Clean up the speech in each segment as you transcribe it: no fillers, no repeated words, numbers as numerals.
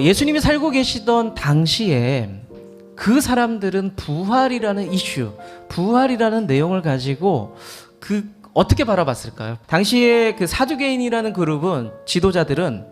예수님이 살고 계시던 당시에 그 사람들은 부활이라는 이슈, 부활이라는 내용을 가지고 어떻게 바라봤을까요? 당시에 그 사두개인이라는 그룹은, 지도자들은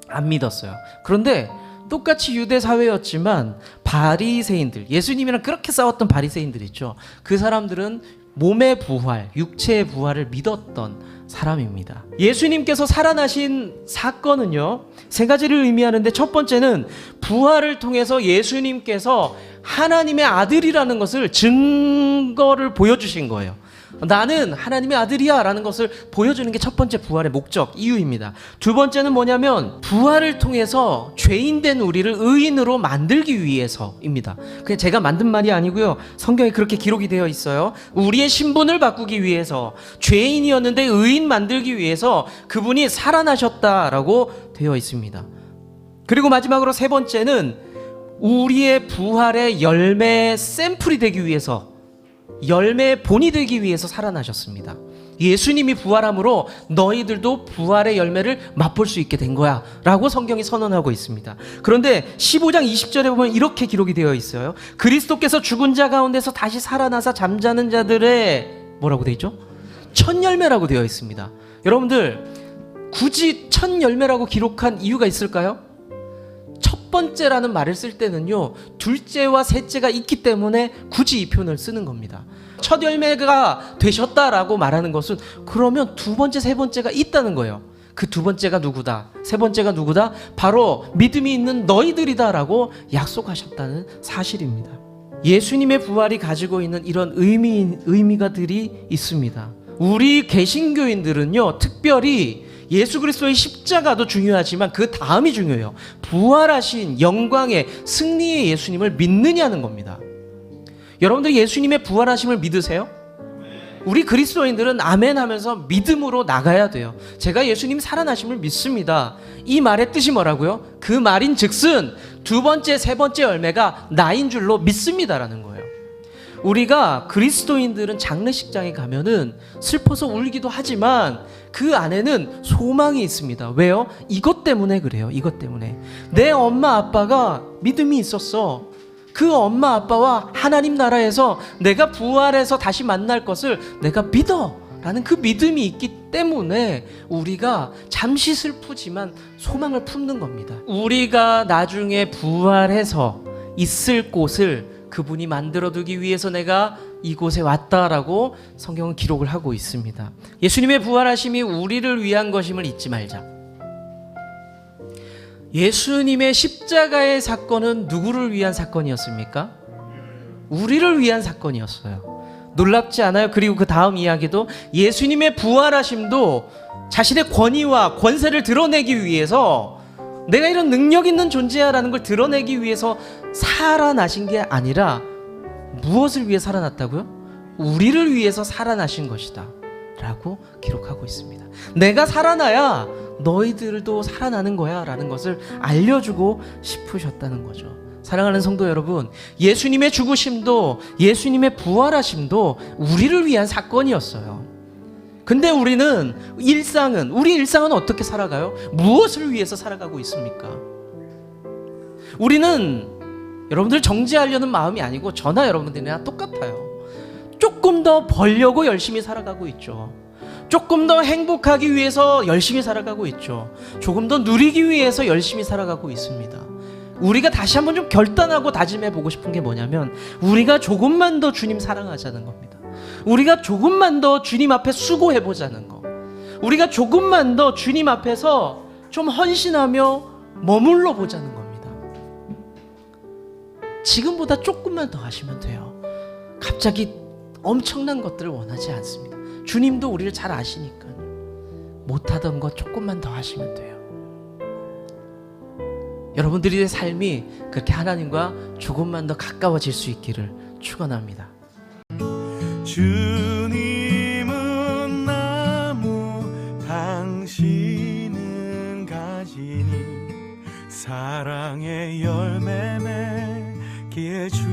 안 믿었어요. 그런데 똑같이 유대 사회였지만 바리새인들, 예수님이랑 그렇게 싸웠던 바리새인들 있죠. 그 사람들은 몸의 부활, 육체의 부활을 믿었던 사람입니다. 예수님께서 살아나신 사건은요, 세 가지를 의미하는데, 첫 번째는 부활을 통해서 예수님께서 하나님의 아들이라는 것을 증거를 보여주신 거예요. 나는 하나님의 아들이야 라는 것을 보여주는 게 첫 번째 부활의 목적, 이유입니다. 두 번째는 뭐냐면 부활을 통해서 죄인된 우리를 의인으로 만들기 위해서입니다. 그냥 제가 만든 말이 아니고요, 성경에 그렇게 기록이 되어 있어요. 우리의 신분을 바꾸기 위해서, 죄인이었는데 의인 만들기 위해서 그분이 살아나셨다라고 되어 있습니다. 그리고 마지막으로 세 번째는 우리의 부활의 열매 샘플이 되기 위해서, 열매의 본이 되기 위해서 살아나셨습니다. 예수님이 부활함으로 너희들도 부활의 열매를 맛볼 수 있게 된 거야 라고 성경이 선언하고 있습니다. 그런데 15장 20절에 보면 이렇게 기록이 되어 있어요. 그리스도께서 죽은 자 가운데서 다시 살아나사 잠자는 자들의 뭐라고 되어 있죠? 첫 열매라고 되어 있습니다. 여러분들, 굳이 첫 열매라고 기록한 이유가 있을까요? 첫 번째라는 말을 쓸 때는요, 둘째와 셋째가 있기 때문에 굳이 이 표현을 쓰는 겁니다. 첫 열매가 되셨다라고 말하는 것은 그러면 두 번째, 세 번째가 있다는 거예요. 그 두 번째가 누구다, 세 번째가 누구다? 바로 믿음이 있는 너희들이다라고 약속하셨다는 사실입니다. 예수님의 부활이 가지고 있는 이런 의미가들이 있습니다. 우리 개신교인들은요, 특별히 예수 그리스도의 십자가도 중요하지만 그 다음이 중요해요. 부활하신 영광의 승리의 예수님을 믿느냐는 겁니다. 여러분들 예수님의 부활하심을 믿으세요? 우리 그리스도인들은 아멘 하면서 믿음으로 나가야 돼요. 제가 예수님 살아나심을 믿습니다. 이 말의 뜻이 뭐라고요? 그 말인 즉슨 두 번째, 세 번째 열매가 나인 줄로 믿습니다라는 거예요. 우리가 그리스도인들은 장례식장에 가면은 슬퍼서 울기도 하지만 그 안에는 소망이 있습니다. 왜요? 이것 때문에 그래요. 이것 때문에 내 엄마 아빠가 믿음이 있었어. 그 엄마 아빠와 하나님 나라에서 내가 부활해서 다시 만날 것을 내가 믿어 라는 그 믿음이 있기 때문에 우리가 잠시 슬프지만 소망을 품는 겁니다. 우리가 나중에 부활해서 있을 곳을 그분이 만들어두기 위해서 내가 이곳에 왔다라고 성경은 기록을 하고 있습니다. 예수님의 부활하심이 우리를 위한 것임을 잊지 말자. 예수님의 십자가의 사건은 누구를 위한 사건이었습니까? 우리를 위한 사건이었어요. 놀랍지 않아요? 그리고 그 다음 이야기도 예수님의 부활하심도 자신의 권위와 권세를 드러내기 위해서, 내가 이런 능력 있는 존재야라는 걸 드러내기 위해서 살아나신 게 아니라 무엇을 위해 살아났다고요? 우리를 위해서 살아나신 것이다 라고 기록하고 있습니다. 내가 살아나야 너희들도 살아나는 거야 라는 것을 알려주고 싶으셨다는 거죠. 사랑하는 성도 여러분, 예수님의 죽으심도 예수님의 부활하심도 우리를 위한 사건이었어요. 근데 우리 일상은 어떻게 살아가요? 무엇을 위해서 살아가고 있습니까? 우리는 여러분들 정죄하려는 마음이 아니고 저나 여러분들이랑 똑같아요. 조금 더 벌려고 열심히 살아가고 있죠. 조금 더 행복하기 위해서 열심히 살아가고 있죠. 조금 더 누리기 위해서 열심히 살아가고 있습니다. 우리가 다시 한번 좀 결단하고 다짐해 보고 싶은 게 뭐냐면, 우리가 조금만 더 주님 사랑하자는 겁니다. 우리가 조금만 더 주님 앞에 수고해 보자는 거, 우리가 조금만 더 주님 앞에서 좀 헌신하며 머물러 보자는 겁니다. 지금보다 조금만 더 하시면 돼요. 갑자기 엄청난 것들을 원하지 않습니다. 주님도 우리를 잘 아시니까요. 못하던 것 조금만 더 하시면 돼요. 여러분들의 삶이 그렇게 하나님과 조금만 더 가까워질 수 있기를 축원합니다. 주님은 나무, 당신은 가지니 사랑의 열매 맺기에 주